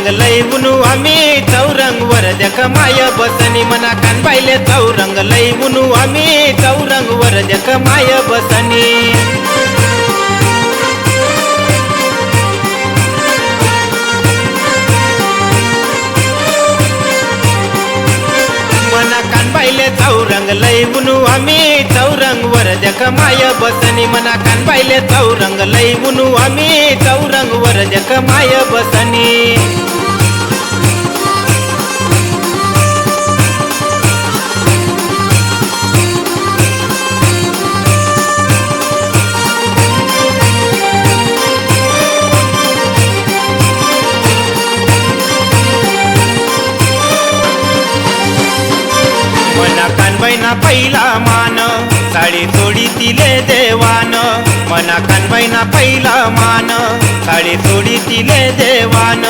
चौरंग लई उनु आम्ही चौरंग वर देख माय बसनी मना कान पाहिले चौरंग लई उनु आम्ही चौरंग वर देख माय बसनी मना कान पाहिले चौरंग लई उनु आम्ही चौरंग वर देख माय बसनी मना कान पाहिले चौरंग लई उनु आम्ही चौरंग वर देख माय बसनी मना कानबाईना पहिला मान साडी चोडी तिले देवान मना कानबाईना पहिला मान साडी चोडी तिले देवान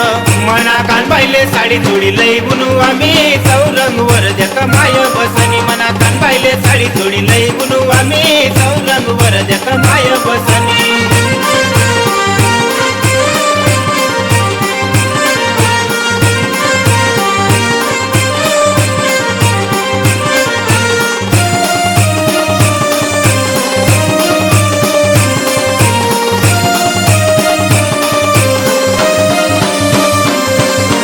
मना कानबाईले साडी चोडी लई उनु आम्ही चौरंग वर देख माय बसनी मना कानबाईले साडी चोडी लई उनु आम्ही चौरंग वर देख माय बसनी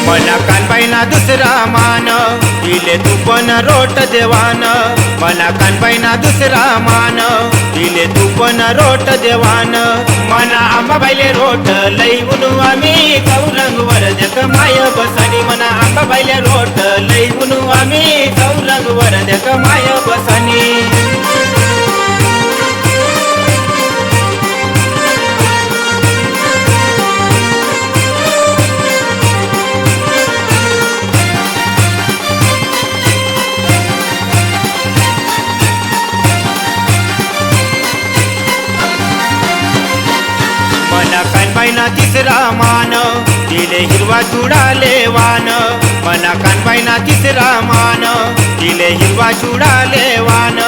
मना कानबाईना दुसरा मान दिले तू पण रोट देवान मना कानबाईना दुसरा मान दिले तू पण रोट देवान मना आंबाबाईले रोट लई उनु आम्ही चौरंग वर देख माय बसनी मना आंबाबाईले रोट लई उनु आम्ही चौरंग वर देख माय बसनी मना कानबाईना तिसरा मान दिले हिरवा चुडाले वान मना कानबाईना तिसरा मान दिले हिरवा चुडाले वान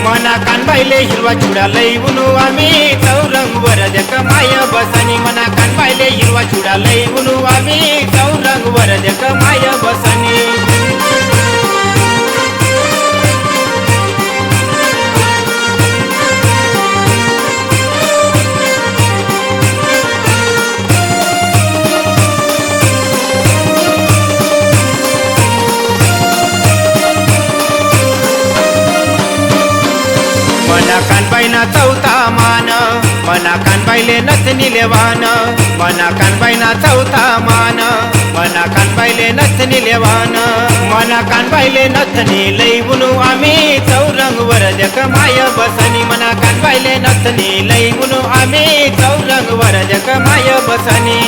मना कानबाईले हिरवा चुडा लई उनु आम्ही चौरंग वर देख माय बसनी मना कानबाईले हिरवा चुडा लई उनु आम्ही चौरंग वर देख माय बसनी मना कानबाईना चौथा मान मना कानबाईले नथनी लेवान मना कानबाईना चौथा मान मना कानबाईले नथनी लेवान मना कानबाईले नथनी लई उनु आम्ही चौरंग वर देख माय बसनी मना कानबाईले नथनी लई उनु आम्ही चौरंग वर देख माय बसनी